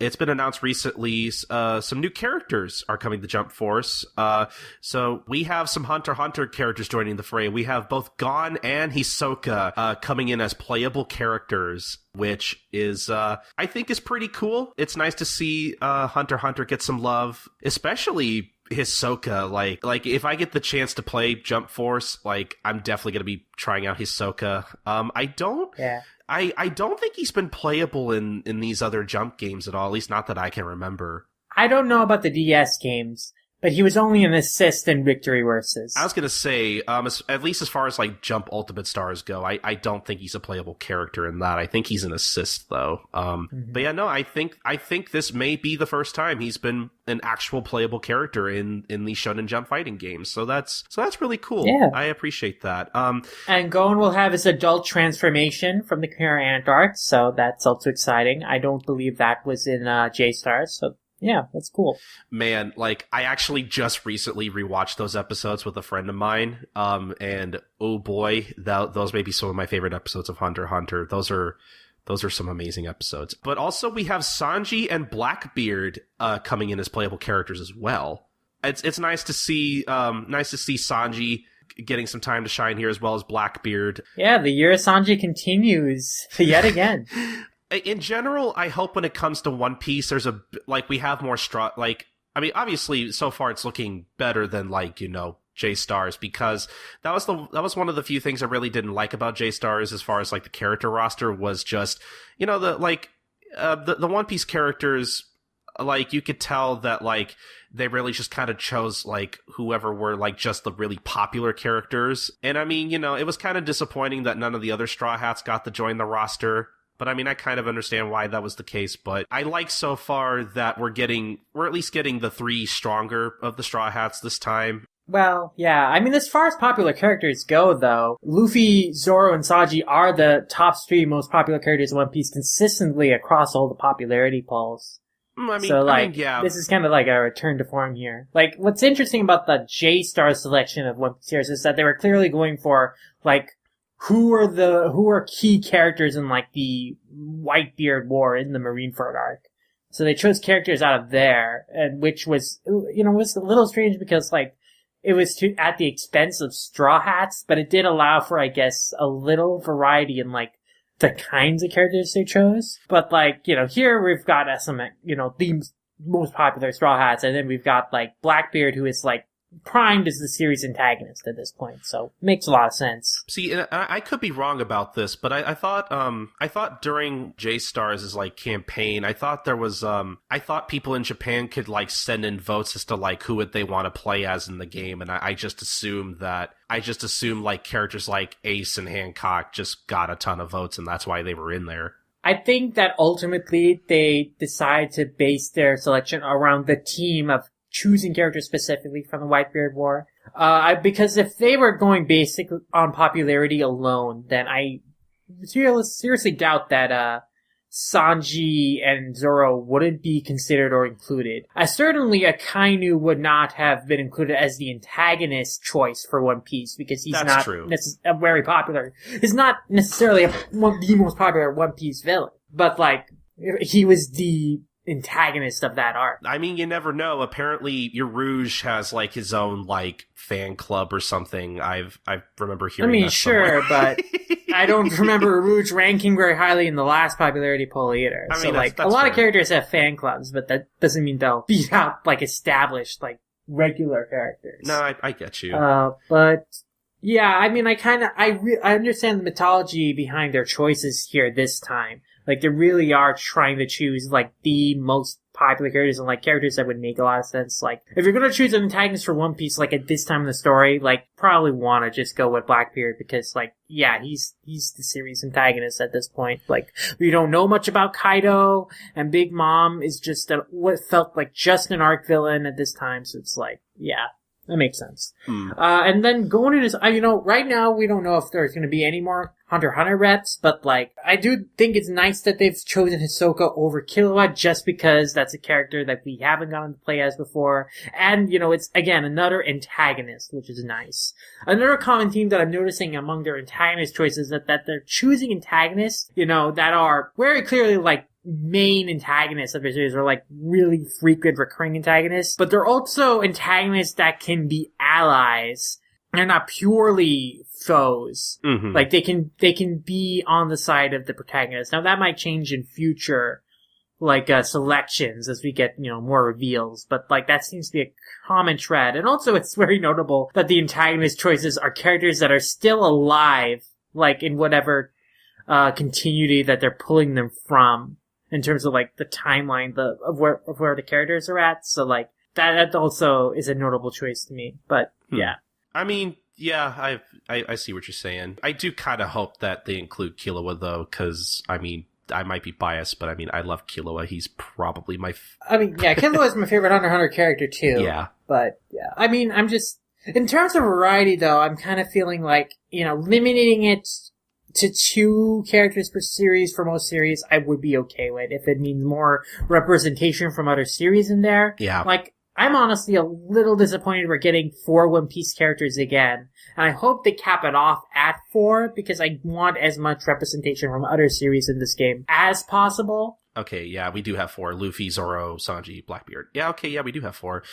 it's been announced recently, some new characters are coming to Jump Force. So we have some Hunter x Hunter characters joining the fray. We have both Gon and Hisoka coming in as playable characters, which is, I think is pretty cool. It's nice to see Hunter x Hunter get some love, especially Hisoka. Like if I get the chance to play Jump Force, like I'm definitely going to be trying out Hisoka. I don't think he's been playable in these other Jump games at all, at least not that I can remember. I don't know about the DS games, but he was only an assist in Victory Versus. I was going to say, at least as far as like Jump Ultimate Stars go, I don't think he's a playable character in that. I think he's an assist though. But yeah, no, I think this may be the first time he's been an actual playable character in the Shonen Jump fighting games. So that's really cool. Yeah. I appreciate that. And Gon will have his adult transformation from the current art, so that's also exciting. I don't believe that was in J-Stars, so yeah, that's cool. Man, like, I actually just recently rewatched those episodes with a friend of mine, and oh boy, those may be some of my favorite episodes of Hunter x Hunter. Those are some amazing episodes. But also we have Sanji and Blackbeard coming in as playable characters as well. It's nice to see Sanji getting some time to shine here, as well as Blackbeard. Yeah, the year of Sanji continues yet again. In general, I hope when it comes to One Piece, we have more obviously so far it's looking better than J-Stars, because that was one of the few things I really didn't like about J-Stars as far as like the character roster was just, the One Piece characters, like you could tell that like they really just kind of chose like whoever were like just the really popular characters. And I mean, it was kind of disappointing that none of the other Straw Hats got to join the roster. But I mean, I kind of understand why that was the case, but I like so far that we're at least getting the three stronger of the Straw Hats this time. Well, yeah. I mean, as far as popular characters go, though, Luffy, Zoro, and Sanji are the top three most popular characters in One Piece consistently across all the popularity polls. Yeah. This is kind of like a return to form here. Like, what's interesting about the J-Star selection of One Piece series is that they were clearly going for, like, who are key characters in like the Whitebeard War in the Marineford arc. So they chose characters out of there, and which was, was a little strange because like it was at the expense of Straw Hats, but it did allow for, I guess, a little variety in like the kinds of characters they chose. But like, here we've got some, the most popular Straw Hats, and then we've got like Blackbeard, who is like primed as the series antagonist at this point, so makes a lot of sense. See, I could be wrong about this, but I thought during J-Stars' like campaign, I thought there was I thought people in Japan could like send in votes as to like who would they want to play as in the game, and I just assumed like characters like Ace and Hancock just got a ton of votes, and that's why they were in there. I think that ultimately they decided to base their selection around the team of choosing characters specifically from the Whitebeard War. Because if they were going basic on popularity alone, then I seriously doubt that Sanji and Zoro wouldn't be considered or included. Certainly Akainu would not have been included as the antagonist choice for One Piece, because he's not very popular. He's not necessarily the most popular One Piece villain, but like, he was the antagonist of that arc. I mean, you never know. Apparently, your Rouge has like his own like fan club or something. I remember hearing. Sure, but I don't remember Rouge ranking very highly in the last popularity poll either. I mean, that's a lot of characters have fan clubs, but that doesn't mean they'll beat out like established like regular characters. No, I get you. But yeah, I mean, I understand the mythology behind their choices here this time. Like, they really are trying to choose, like, the most popular characters and, like, characters that would make a lot of sense. Like, if you're gonna choose an antagonist for One Piece, like, at this time in the story, like, probably wanna just go with Blackbeard because, like, yeah, he's the series antagonist at this point. Like, we don't know much about Kaido, and Big Mom is just what felt like just an arc villain at this time, so it's like, yeah. That makes sense. And then going into, right now we don't know if there's going to be any more Hunter x Hunter reps, but like, I do think it's nice that they've chosen Hisoka over Killua just because that's a character that we haven't gotten to play as before. And, it's, again, another antagonist, which is nice. Another common theme that I'm noticing among their antagonist choices is that they're choosing antagonists, that are very clearly like main antagonists of the series are like really frequent recurring antagonists, but they're also antagonists that can be allies. They're not purely foes. Mm-hmm. Like they can be on the side of the protagonist. Now that might change in future, like selections as we get more reveals. But like that seems to be a common thread. And also it's very notable that the antagonist choices are characters that are still alive, like in whatever continuity that they're pulling them from, in terms of like the timeline of where the characters are at. So like that also is a notable choice to me. But yeah. I mean, yeah, I see what you're saying. I do kind of hope that they include Killua, though, because, I mean, I might be biased, but I mean, I love Killua. He's probably my... Killua is my favorite Hunter x Hunter character, too. Yeah. But, yeah. I mean, I'm just... In terms of variety, though, I'm kind of feeling like, limiting it to 2 characters per series for most series, I would be okay with. If it means more representation from other series in there. Yeah. Like... I'm honestly a little disappointed we're getting 4 One Piece characters again. And I hope they cap it off at 4, because I want as much representation from other series in this game as possible. Okay, yeah, we do have 4. Luffy, Zoro, Sanji, Blackbeard. Yeah, okay, yeah, we do have 4.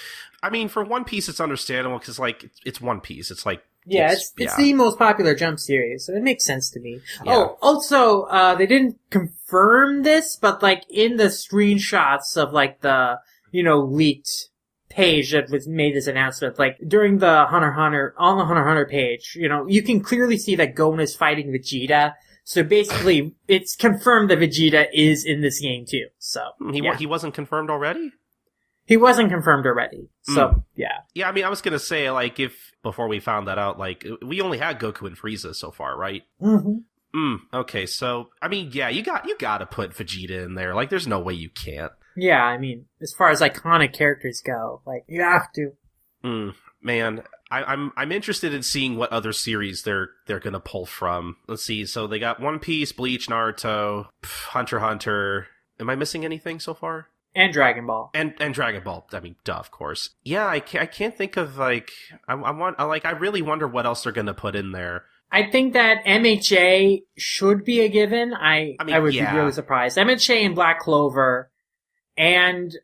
I mean, for One Piece, it's understandable, because, like, it's One Piece. It's like... Yeah, it's the most popular Jump series, so it makes sense to me. Yeah. Oh, also, they didn't confirm this, but, like, in the screenshots of, like, the, leaked... page that was made this announcement, like during the on the Hunter x Hunter page, you can clearly see that Gon is fighting Vegeta. So basically, it's confirmed that Vegeta is in this game too. So he wasn't confirmed already. He wasn't confirmed already. So yeah. Yeah, I mean, I was gonna say, like, if before we found that out, like, we only had Goku and Frieza so far, right? Mm-hmm. Okay, so I mean, yeah, you gotta put Vegeta in there. Like, there's no way you can't. Yeah, I mean, as far as iconic characters go, like, you have to. Man, I'm interested in seeing what other series they're gonna pull from. Let's see. So they got One Piece, Bleach, Naruto, Hunter x Hunter. Am I missing anything so far? And Dragon Ball. And Dragon Ball. I mean, duh, of course. Yeah, I can't think of like I really wonder what else they're gonna put in there. I think that MHA should be a given. I would be really surprised. MHA and Black Clover. And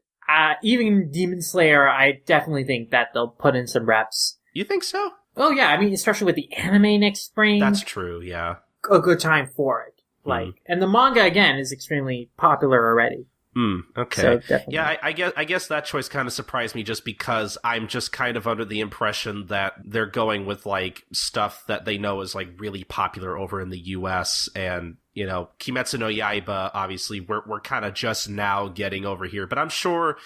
even Demon Slayer, I definitely think that they'll put in some reps. You think so? Oh yeah, I mean, especially with the anime next spring. That's true, yeah. A good time for it. Like, and the manga, again, is extremely popular already. Okay. So definitely. Yeah, I guess that choice kind of surprised me just because I'm just kind of under the impression that they're going with, like, stuff that they know is, like, really popular over in the US, and, Kimetsu no Yaiba, obviously, we're kind of just now getting over here, but I'm sure,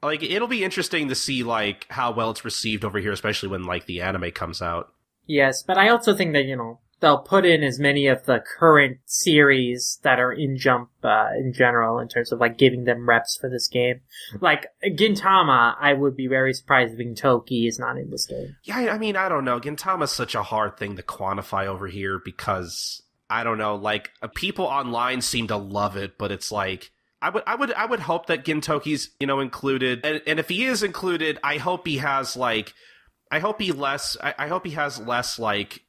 like, it'll be interesting to see, like, how well it's received over here, especially when, like, the anime comes out. Yes, but I also think that, they'll put in as many of the current series that are in Jump in general, in terms of like giving them reps for this game. Like Gintama, I would be very surprised if Gintoki is not in this game. Yeah, I mean, I don't know. Gintama's such a hard thing to quantify over here because I don't know. Like, people online seem to love it, but it's like I would hope that Gintoki's included, and if he is included, I hope he has like I hope he has less like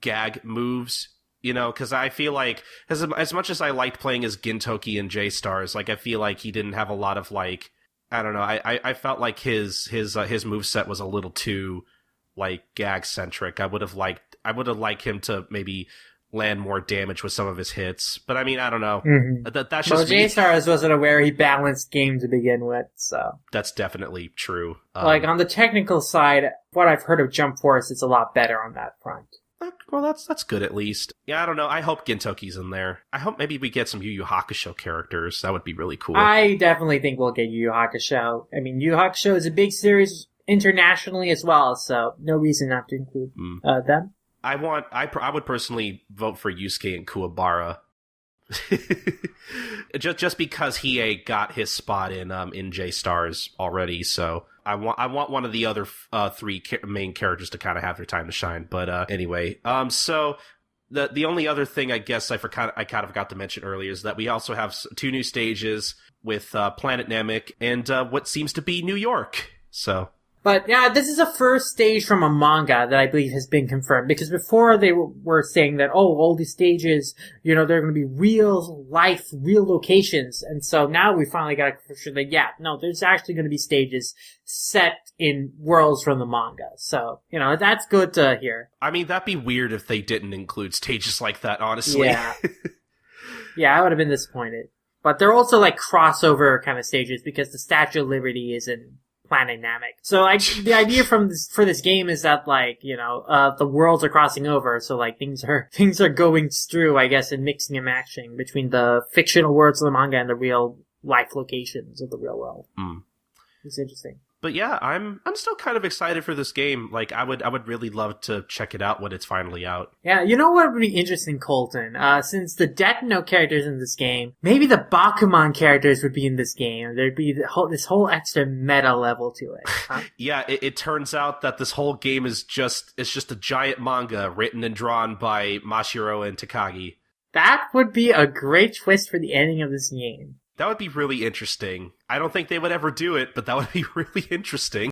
gag moves, because I feel like as much as I liked playing as Gintoki and J-Stars, like, I feel like he didn't have a lot of, like, I don't know, I felt like his moveset was a little too, like, gag centric. I would have liked him to maybe land more damage with some of his hits, but I mean, I don't know. That's just J-Stars wasn't a very balanced game to begin with, so that's definitely true. Like, on the technical side, what I've heard of Jump Force, it's a lot better on that front. Well, that's good at least. Yeah, I don't know. I hope Gintoki's in there. I hope maybe we get some Yu Yu Hakusho characters. That would be really cool. I definitely think we'll get Yu Yu Hakusho. I mean, Yu Yu Hakusho is a big series internationally as well, so no reason not to include them. I would personally vote for Yusuke and Kuwabara. just because Hiei got his spot in J-Stars already, so I want one of the other 3 main characters to kind of have their time to shine. But anyway, so the only other thing I guess I kind of forgot to mention earlier is that we also have 2 new stages with Planet Namek and what seems to be New York. So But yeah, this is a first stage from a manga that I believe has been confirmed. Because before they were saying that, oh, all these stages, they're going to be real life, real locations. And so now we finally got a confirmation that, yeah, no, there's actually going to be stages set in worlds from the manga. So, that's good to hear. I mean, that'd be weird if they didn't include stages like that, honestly. Yeah. Yeah, I would have been disappointed. But they're also like crossover kind of stages because the Statue of Liberty is in Planet Namek. So the idea for this game is that the worlds are crossing over, so like things are going through, I guess, and mixing and matching between the fictional worlds of the manga and the real life locations of the real world. It's interesting. But yeah, I'm still kind of excited for this game. Like, I would really love to check it out when it's finally out. Yeah, you know what would be interesting, Colton? Since the Death Note characters in this game, maybe the Bakuman characters would be in this game. There'd be this whole extra meta level to it. Huh? Yeah, it turns out that this whole game is just a giant manga written and drawn by Mashiro and Takagi. That would be a great twist for the ending of this game. That would be really interesting. I don't think they would ever do it, but that would be really interesting.